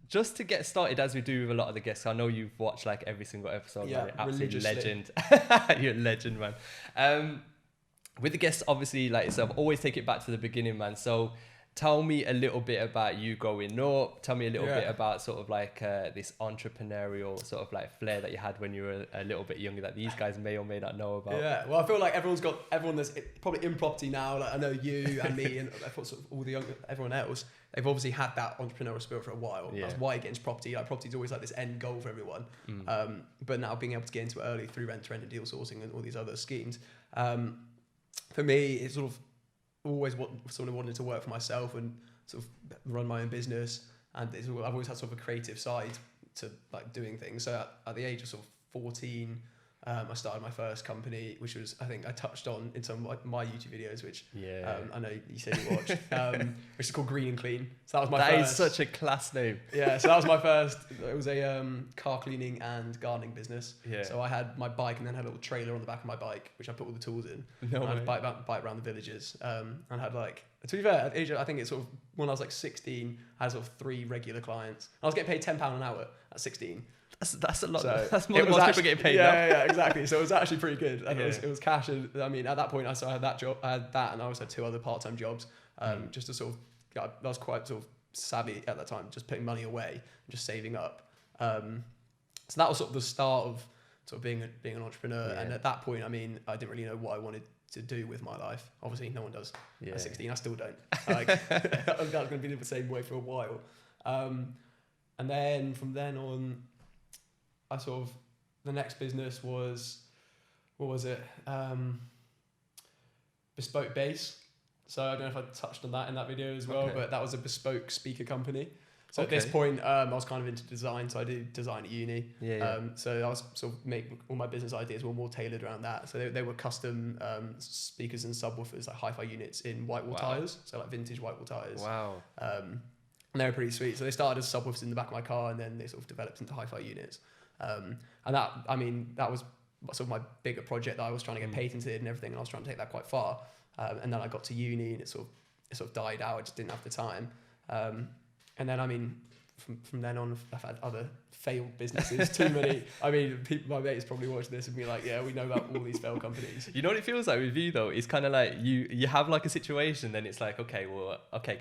Just to get started, as we do with a lot of the guests, I know you've watched like every single episode. Yeah, man. Absolute legend. religiously. You're a legend, man. With the guests, obviously, like yourself, always take it back to the beginning, man. So tell me a little bit about you growing up. Tell me a little bit about sort of like this entrepreneurial sort of like flair that you had when you were a little bit younger that these guys may or may not know about. Yeah, well, I feel like everyone that's probably in property now, like I know you and me and I thought sort of all the everyone else, they've obviously had that entrepreneurial spirit for a while. Yeah. That's why you get into property. Like property is always like this end goal for everyone. But now being able to get into it early through rent-to-rent and deal sourcing and all these other schemes, for me, it's sort of always someone wanted to work for myself and sort of run my own business. And I've always had sort of a creative side to like doing things. So at the age of sort of 14, I started my first company, which was, I think I touched on in some of my YouTube videos, which I know you said you watched, which is called Green and Clean. So that was my first. That is such a class name. Yeah, so that was my first. It was a car cleaning and gardening business. Yeah. So I had my bike and then had a little trailer on the back of my bike, which I put all the tools in. No and way. I'd bike around the villages. And had like, to be fair, at age, I think it's sort of, when I was like 16, I had sort of 3 regular clients. I was getting paid £10 an hour at 16. That's a lot. So that's more than most people getting paid now. Yeah, exactly. So it was actually pretty good. And it was cash. And I mean, at that point, I had that job. I had that, and I also had 2 other part-time jobs. Just to sort of, I was quite sort of savvy at that time, just putting money away and just saving up. So that was sort of the start of sort of being an entrepreneur. Yeah. And at that point, I mean, I didn't really know what I wanted to do with my life. Obviously, no one does. Yeah. At 16, I still don't. Like, that's going to be the same way for a while. And then from then on, I sort of, the next business was, what was it? Bespoke Bass. So I don't know if I touched on that in that video as well, but that was a bespoke speaker company. So at this point, I was kind of into design. So I did design at uni. So I was sort of all my business ideas were more tailored around that. So they were custom speakers and subwoofers, like hi-fi units in whitewall tires. So like vintage whitewall tires. Wow. And they were pretty sweet. So they started as subwoofers in the back of my car, and then they sort of developed into hi-fi units. And that, I mean, that was sort of my bigger project that I was trying to get patented and everything, and I was trying to take that quite far. And then I got to uni, and it sort of died out. I just didn't have the time. And then, I mean, from then on, I've had other failed businesses. Too many. I mean, my mates probably watch this and be like, "Yeah, we know about all these failed companies." You know what it feels like with you though? It's kind of like you have like a situation, then it's like, okay,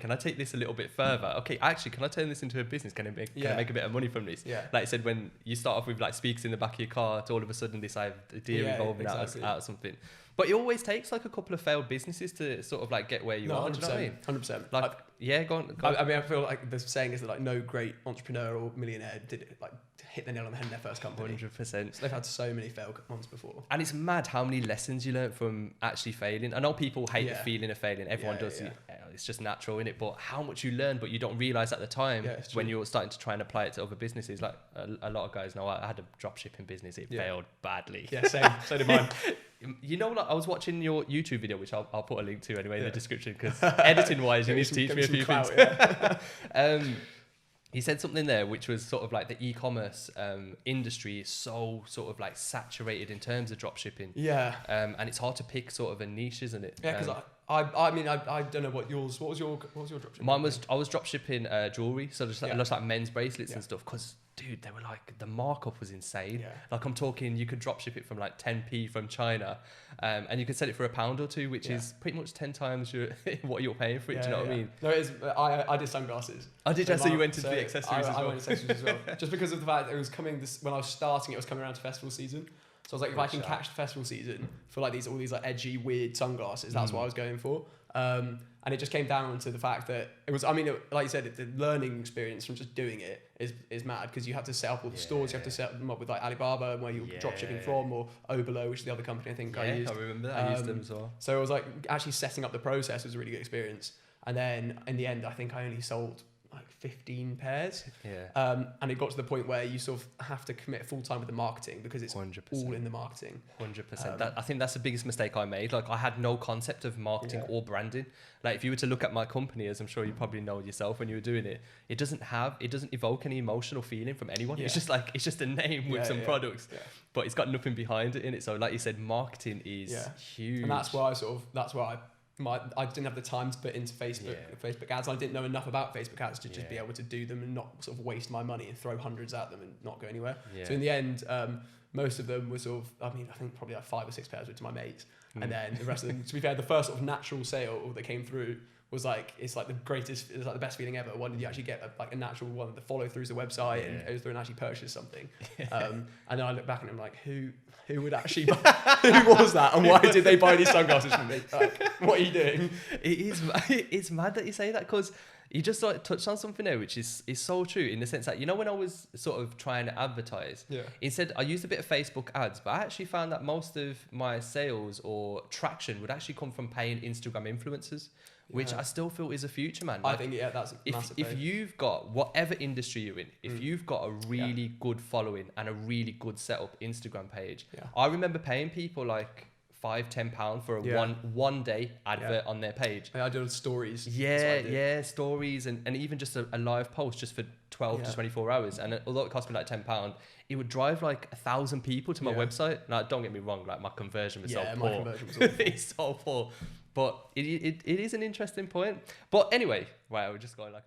can I take this a little bit further? Okay, actually, can I turn this into a business? Can I make a bit of money from this? Yeah. Like I said, when you start off with like speakers in the back of your car, to all of a sudden this idea evolving out of something. But it always takes like a couple of failed businesses to sort of like get where you are. 100%, do you know what I mean? 100%. Like, go on. I mean, I feel like the saying is that like no great entrepreneur or millionaire did it, like hit the nail on the head in their first company. 100%. So they've had so many failed ones before. And it's mad how many lessons you learn from actually failing. I know people hate the feeling of failing. Everyone does. Yeah. It's just natural, innit? But how much you learn, but you don't realise at the time when you're starting to try and apply it to other businesses. Like a lot of guys know, I had a drop shipping business. It failed badly. Yeah, same. So did mine. You know, like I was watching your YouTube video, which I'll put a link to anyway in the description, because editing wise, you need to teach me a few things. He said something there which was sort of like the e-commerce industry is so sort of like saturated in terms of drop shipping. Yeah. And it's hard to pick sort of a niche, isn't it? Yeah, because I mean I don't know what was your drop shipping? Mine was, I was drop shipping jewelry, so just like men's bracelets and stuff, because dude, they were like, the markup was insane. Yeah. Like I'm talking, you could drop ship it from like 10p from China, and you could sell it for £1 or £2, which is pretty much 10 times what you're paying for it. Do you know what I mean? No, it is. I did sunglasses. I did. So you went into the accessories as well. I went into accessories as well, just because of the fact that it was coming. When I was starting, it was coming around to festival season. So I was like, if I can catch the festival season for like all these like edgy, weird sunglasses, that's what I was going for. And it just came down to the fact that it was, I mean, like you said, the learning experience from just doing it is mad, because you have to set up all the stores, you have to set them up with like Alibaba, where you're drop shipping from, or Obolo, which is the other company I think I used. I remember that. I used them as well. So it was like actually setting up the process was a really good experience. And then in the end, I think I only sold like 15 pairs. Yeah. And it got to the point where you sort of have to commit full time with the marketing, because it's 100%. All in the marketing. 100%. I think that's the biggest mistake I made. Like I had no concept of marketing or branding. Like if you were to look at my company, as I'm sure you probably know yourself when you were doing it, it doesn't evoke any emotional feeling from anyone. Yeah. It's just a name with some products, but it's got nothing behind it in it. So like you said, marketing is huge. And that's why I didn't have the time to put into Facebook ads. I didn't know enough about Facebook ads to just be able to do them and not sort of waste my money and throw hundreds at them and not go anywhere. So in the end, most of them were sort of, I think probably like 5 or 6 pairs were to my mates. And then the rest of them, to be fair, the first sort of natural sale that came through was like, it's like the greatest, it's like the best feeling ever. When did you actually get a natural one that follow through the website and goes through and actually purchase something? And then I look back and I'm like, who would actually buy, who was that and why did they buy these sunglasses from me? Like, what are you doing? It's mad that you say that, because you just like touched on something there, which is so true, in the sense that, you know, when I was sort of trying to advertise, instead I used a bit of Facebook ads, but I actually found that most of my sales or traction would actually come from paying Instagram influencers, which I still feel is a future, man. Like, I think, that's a massive if you've got whatever industry you're in, if you've got a really good following and a really good setup Instagram page, I remember paying people like £5-10 for a one day advert on their page. I did stories. Stories and even just a live post just for 12 to 24 hours. And although it cost me like £10, it would drive like 1,000 people to my website. Now, don't get me wrong, like my conversion was so poor. Conversion was awful. It's so poor. But it is an interesting point. But anyway, wow, we're just going like...